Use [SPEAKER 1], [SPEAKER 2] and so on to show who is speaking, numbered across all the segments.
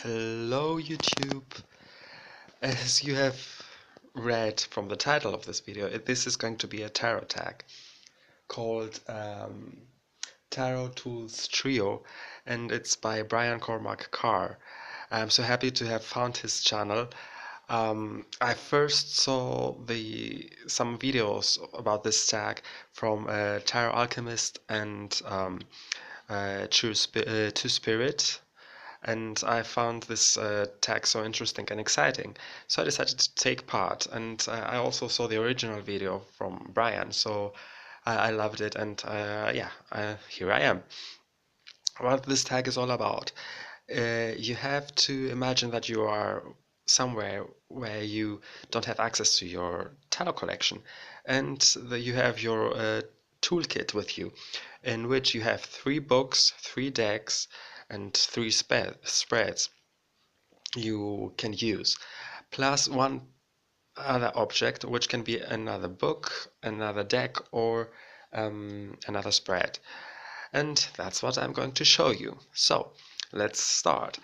[SPEAKER 1] Hello YouTube. As you have read from the title of this video, this is going to be a tarot tag called Tarot Tools Trio, and it's by Cormack Carr. I'm so happy to have found his channel. I first saw some videos about this tag from Tarot Alchemist and Two Spirit, and I found this tag so interesting and exciting, so I decided to take part. And I also saw the original video from Brian, so I loved it, and here I am. What this tag is all about: you have to imagine that you are somewhere where you don't have access to your tarot collection, and you have your toolkit with you, in which you have 3 books, 3 decks, and 3 spreads you can use, plus one other object, which can be another book, another deck, or another spread. And that's what I'm going to show you. So let's start.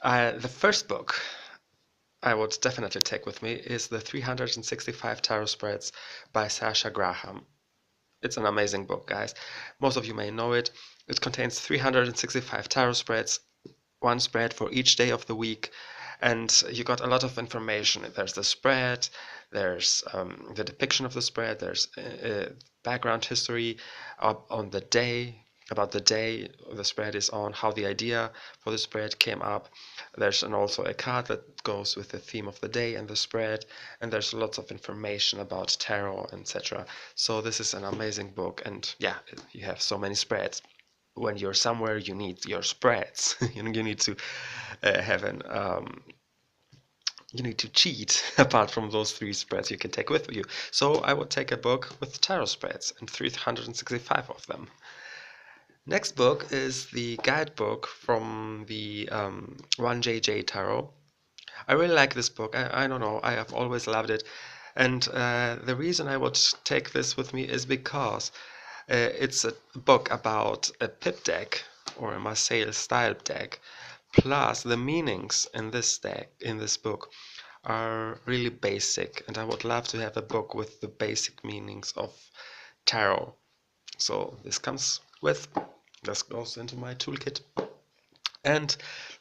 [SPEAKER 1] The first book I would definitely take with me is the 365 Tarot Spreads by Sasha Graham. It's an amazing book, guys. Most of you may know it. It contains 365 tarot spreads, one spread for each day of the week, and you got a lot of information. There's the spread, there's the depiction of the spread, there's background history on the day, about the day the spread is on, how the idea for the spread came up. There's also a card that goes with the theme of the day and the spread, and there's lots of information about tarot, etc. So this is an amazing book, and yeah, you have so many spreads. When you're somewhere, you need your spreads. You need to have an you need to cheat apart from those 3 spreads you can take with you. So I would take a book with tarot spreads, and 365 of them. Next book is the guidebook from the 1JJ Tarot. I really like this book. I don't know, I have always loved it. And the reason I would take this with me is because it's a book about a pip deck, or a Marseille style deck. Plus, the meanings in this book, are really basic, and I would love to have a book with the basic meanings of tarot. So this goes into my toolkit. And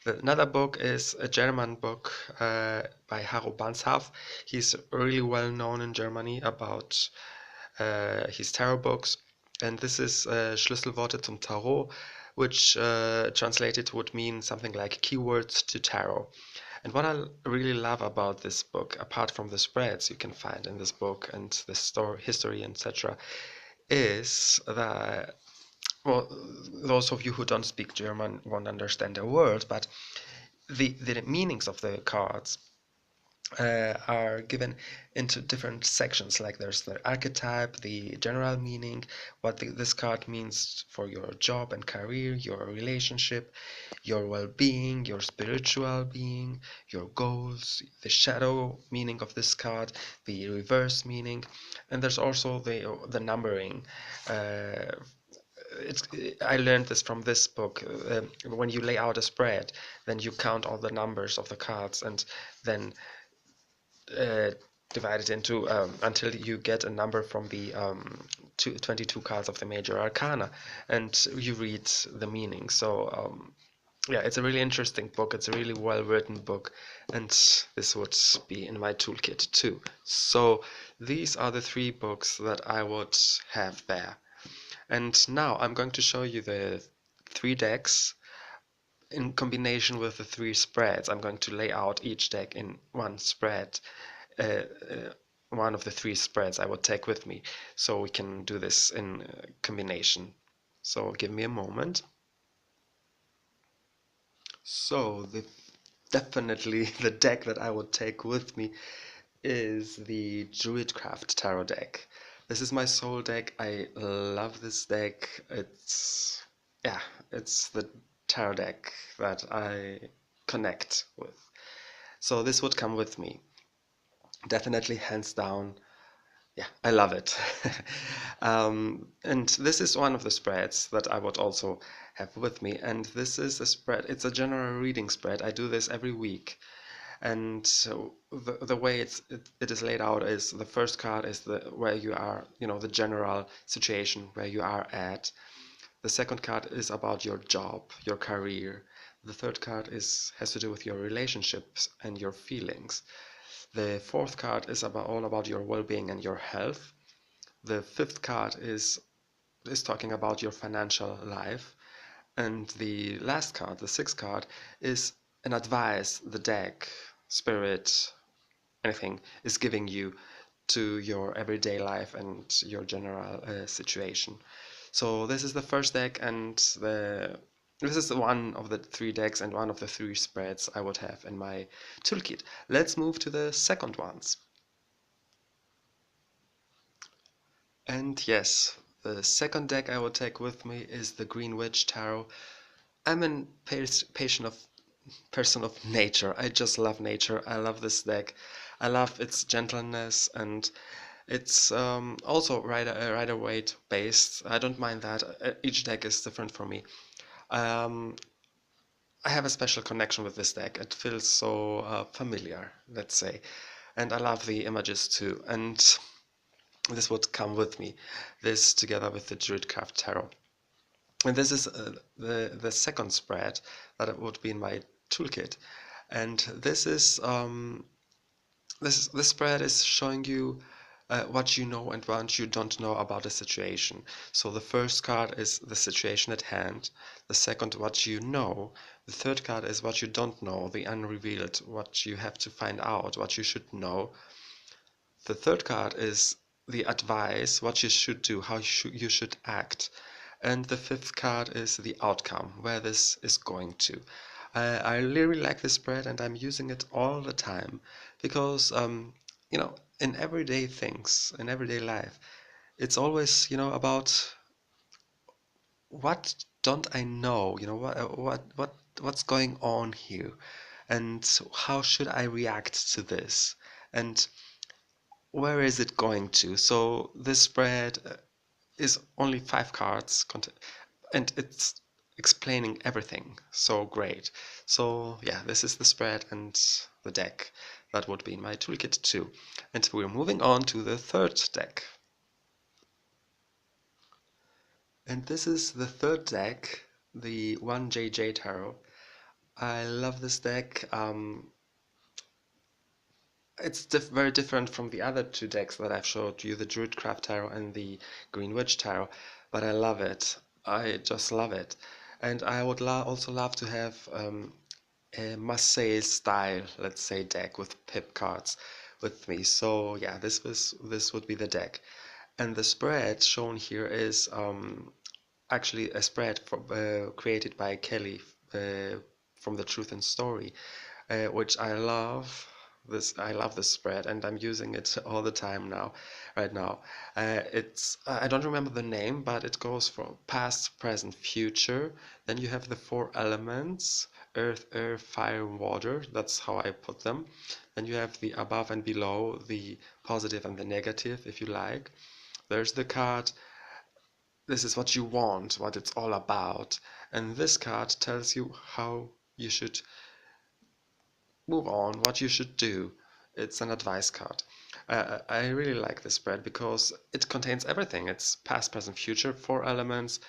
[SPEAKER 1] another book is a German book by Harro Banshaf. He's really well known in Germany about his tarot books. And this is Schlüsselworte zum Tarot, which translated would mean something like keywords to tarot. And what I really love about this book, apart from the spreads you can find in this book and the story, history, etc., is that, well, those of you who don't speak German won't understand a word, but the meanings of the cards are given into different sections. Like there's the archetype, the general meaning, what this card means for your job and career, your relationship, your well-being, your spiritual being, your goals, the shadow meaning of this card, the reverse meaning, and there's also the numbering. I learned this from this book. When you lay out a spread, then you count all the numbers of the cards, and then divide it into until you get a number from the 22 cards of the major arcana, and you read the meaning. So yeah, it's a really interesting book. It's a really well written book, and this would be in my toolkit too. So these are the 3 books that I would have there. And now I'm going to show you the 3 decks in combination with the 3 spreads. I'm going to lay out each deck in one spread, one of the 3 spreads I would take with me, so we can do this in combination. So give me a moment. So definitely the deck that I would take with me is the Druidcraft Tarot deck. This is my soul deck. I love this deck. It's the tarot deck that I connect with. So this would come with me. Definitely, hands down, yeah, I love it. And this is one of the spreads that I would also have with me. And this is a spread, it's a general reading spread. I do this every week. And so the way it is laid out is the first card is the where you are, the general situation where you are at. The second card is about your job, your career. The third card has to do with your relationships and your feelings. The fourth card is all about your well-being and your health. The fifth card is talking about your financial life. And the last card, the sixth card, is an advice the deck, spirit, anything is giving you to your everyday life and your general situation. So this is the first deck, and this is one of the three decks and one of the three spreads I would have in my toolkit. Let's move to the second ones. And yes, the second deck I will take with me is the Green Witch Tarot. I'm a person of nature. I just love nature. I love this deck. I love its gentleness, and it's also Rider-Waite based. I don't mind that. Each deck is different for me. Um, I have a special connection with this deck. It feels so familiar, let's say. And I love the images too. And this would come with me. This together with the Druidcraft Tarot. And this is the second spread that would be in my toolkit. And this spread is showing you what you know and what you don't know about a situation. So the first card is the situation at hand. The second, what you know. The third card is what you don't know, the unrevealed, what you have to find out, what you should know. The third card is the advice, what you should do, how you should act. And the fifth card is the outcome, where this is going to. I really like this spread, and I'm using it all the time because, in everyday things, in everyday life, it's always, about what don't I know, what's going on here, and how should I react to this, and where is it going to? So this spread is only 5 cards, and it's explaining everything so great. So yeah, this is the spread and the deck that would be in my toolkit too. And we're moving on to the third deck. And this is the third deck, the 1JJ Tarot. I love this deck. It's very different from the other two decks that I've showed you, the Druidcraft Tarot and the Green Witch Tarot, but I love it. I just love it. And I would also love to have a Marseille style, let's say, deck with pip cards with me. So yeah, this would be the deck. And the spread shown here is actually a spread created by Kelly from the Truth and Story, which I love. I love this spread, and I'm using it all the time now. Right now, it's I don't remember the name, but it goes from past, present, future. Then you have the 4 elements: earth, air, fire, water. That's how I put them. Then you have the above and below, the positive and the negative, if you like. There's the card, this is what you want, what it's all about. And this card tells you how you should move on, what you should do. It's an advice card. I really like this spread because it contains everything. It's past, present, future, 4 elements,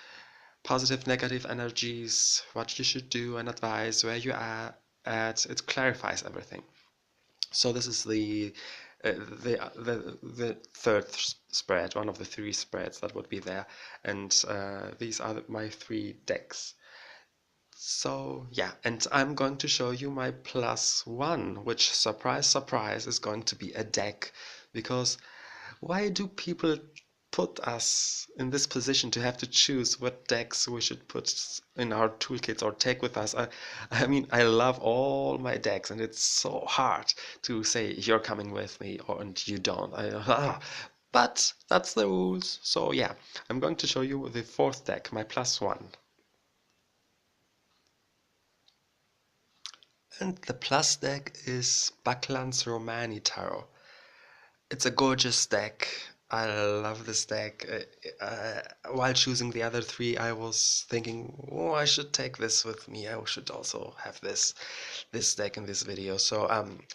[SPEAKER 1] positive, negative energies, what you should do, and advice, where you are at. It clarifies everything. So this is the third spread, one of the 3 spreads that would be there, and these are my 3 decks. So yeah, and I'm going to show you my +1, which, surprise, surprise, is going to be a deck, because why do people put us in this position to have to choose what decks we should put in our toolkits or take with us? I mean, I love all my decks, and it's so hard to say you're coming with me and you don't. But that's the rules. So yeah, I'm going to show you the 4th deck, my +1. And the plus deck is Buckland's Romani Tarot. It's a gorgeous deck. I love this deck. While choosing the other three, I was thinking, oh, I should take this with me. I should also have this deck in this video. So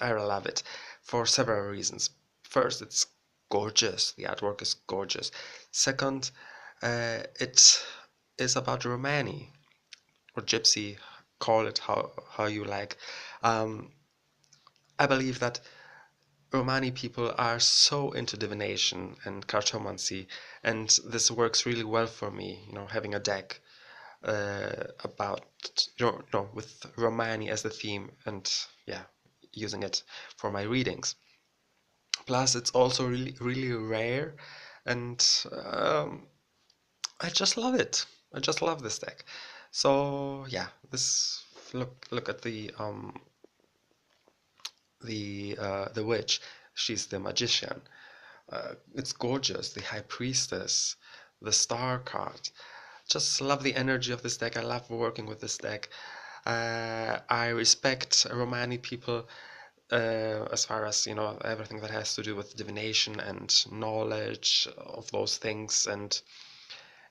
[SPEAKER 1] I love it for several reasons. First, it's gorgeous. The artwork is gorgeous. Second, it is about Romani or Gypsy. Call it how you like. Um, I believe that Romani people are so into divination and cartomancy, and this works really well for me. Having a deck about with Romani as the theme, and yeah, using it for my readings. Plus, it's also really really rare, and I just love it. I just love this deck. So yeah, this look at the witch. She's the magician. It's gorgeous. The High Priestess, the Star card. Just love the energy of this deck. I love working with this deck. I respect Romani people as far as everything that has to do with divination and knowledge of those things. And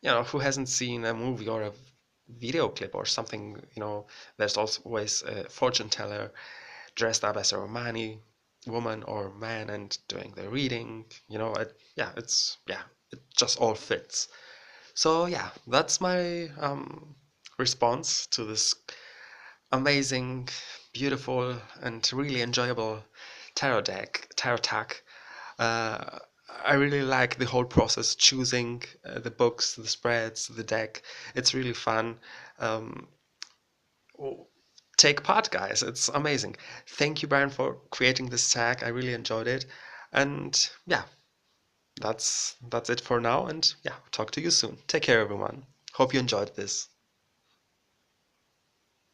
[SPEAKER 1] who hasn't seen a movie or a video clip or something? There's always a fortune teller dressed up as a Romani woman or man and doing the reading. It just all fits. So yeah, that's my response to this amazing, beautiful, and really enjoyable tarot deck. Uh, I really like the whole process, choosing the books, the spreads, the deck. It's really fun. Um, Take part, guys. It's amazing. Thank you, Brian, for creating this tag. I really enjoyed it. And yeah, that's it for now. And yeah, talk to you soon. Take care, everyone. Hope you enjoyed this.